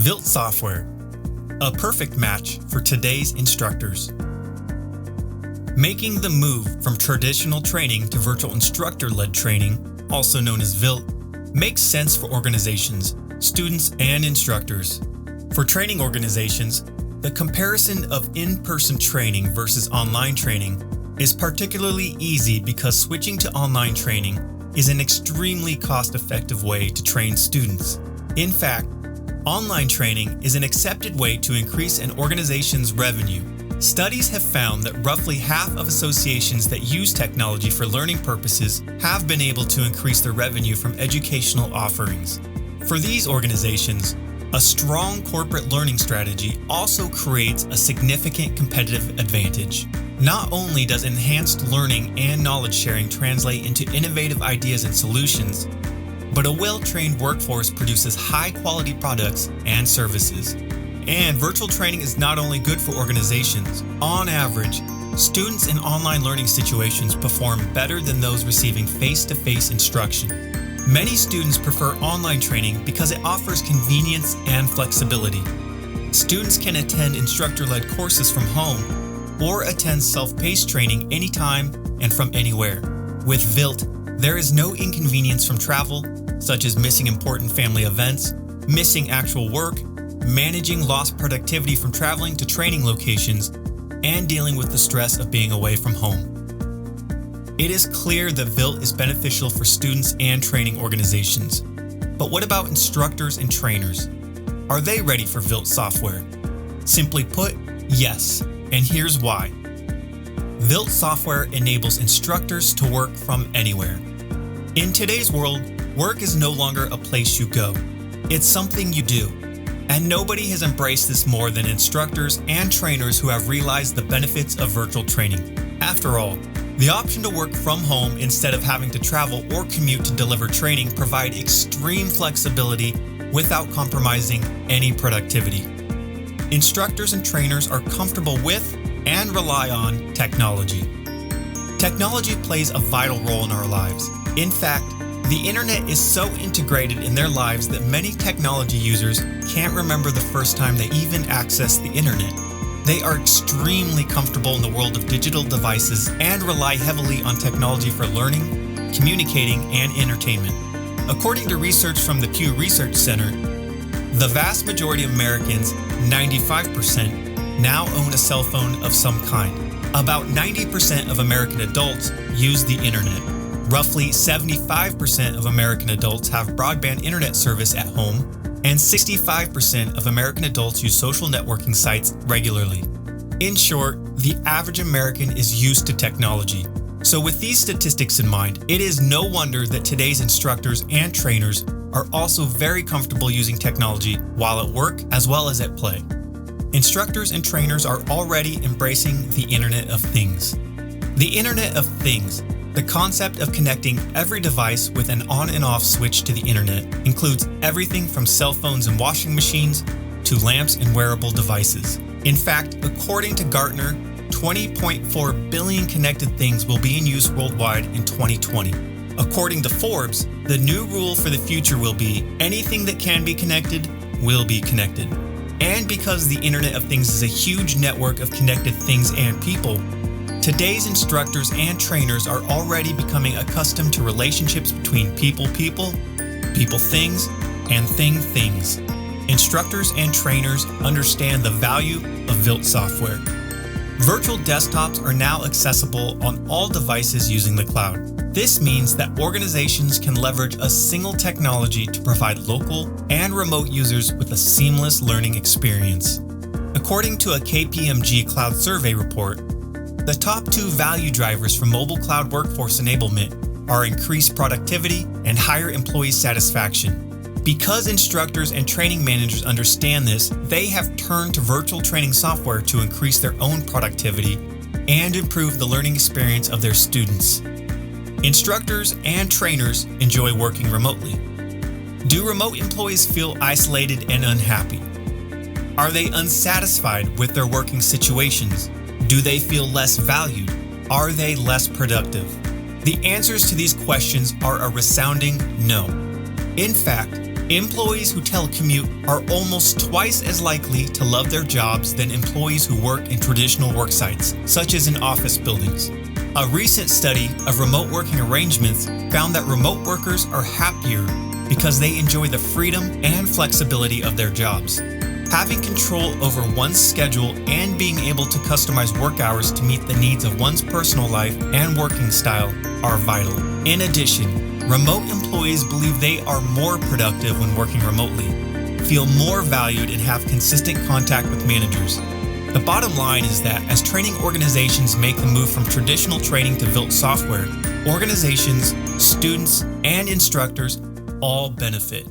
Vilt Software, a perfect match for today's instructors. Making the move from traditional training to virtual instructor-led training, also known as Vilt, makes sense for organizations, students, and instructors. For training organizations, the comparison of in-person training versus online training is particularly easy because switching to online training is an extremely cost-effective way to train students. In fact, online training is an accepted way to increase an organization's revenue. Studies have found that roughly half of associations that use technology for learning purposes have been able to increase their revenue from educational offerings. For these organizations, a strong corporate learning strategy also creates a significant competitive advantage. Not only does enhanced learning and knowledge sharing translate into innovative ideas and solutions, but a well-trained workforce produces high-quality products and services. And virtual training is not only good for organizations. On average, students in online learning situations perform better than those receiving face-to-face instruction. Many students prefer online training because it offers convenience and flexibility. Students can attend instructor-led courses from home or attend self-paced training anytime and from anywhere. With Vilt, there is no inconvenience from travel, such as missing important family events, missing actual work, managing lost productivity from traveling to training locations, and dealing with the stress of being away from home. It is clear that Vilt is beneficial for students and training organizations. But what about instructors and trainers? Are they ready for Vilt software? Simply put, yes, and here's why. Vilt software enables instructors to work from anywhere. In today's world, work is no longer a place you go. It's something you do. And nobody has embraced this more than instructors and trainers who have realized the benefits of virtual training. After all, the option to work from home instead of having to travel or commute to deliver training provide extreme flexibility without compromising any productivity. Instructors and trainers are comfortable with and rely on technology. Technology plays a vital role in our lives. In fact, the internet is so integrated in their lives that many technology users can't remember the first time they even accessed the internet. They are extremely comfortable in the world of digital devices and rely heavily on technology for learning, communicating, and entertainment. According to research from the Pew Research Center, the vast majority of Americans, 95%, now own a cell phone of some kind. About 90% of American adults use the internet. Roughly 75% of American adults have broadband internet service at home, and 65% of American adults use social networking sites regularly. In short, the average American is used to technology. So with these statistics in mind, it is no wonder that today's instructors and trainers are also very comfortable using technology while at work as well as at play. Instructors and trainers are already embracing the Internet of Things. The Internet of Things, the concept of connecting every device with an on and off switch to the internet, includes everything from cell phones and washing machines to lamps and wearable devices. In fact, according to Gartner, 20.4 billion connected things will be in use worldwide in 2020. According to Forbes, the new rule for the future will be anything that can be connected will be connected. And because the Internet of Things is a huge network of connected things and people, today's instructors and trainers are already becoming accustomed to relationships between people, things, and things. Instructors and trainers understand the value of Vilt software. Virtual desktops are now accessible on all devices using the cloud. This means that organizations can leverage a single technology to provide local and remote users with a seamless learning experience. According to a KPMG Cloud Survey report, the top 2 value drivers for mobile cloud workforce enablement are increased productivity and higher employee satisfaction. Because instructors and training managers understand this, they have turned to virtual training software to increase their own productivity and improve the learning experience of their students. Instructors and trainers enjoy working remotely. Do remote employees feel isolated and unhappy? Are they unsatisfied with their working situations? Do they feel less valued? Are they less productive? The answers to these questions are a resounding no. In fact, Employees who telecommute are almost twice as likely to love their jobs than employees who work in traditional work sites, such as in office buildings. A recent study of remote working arrangements found that remote workers are happier because they enjoy the freedom and flexibility of their jobs. Having control over one's schedule and being able to customize work hours to meet the needs of one's personal life and working style are vital. In addition, remote employees believe they are more productive when working remotely, feel more valued, and have consistent contact with managers. The bottom line is that as training organizations make the move from traditional training to Vilt software, organizations, students, and instructors all benefit.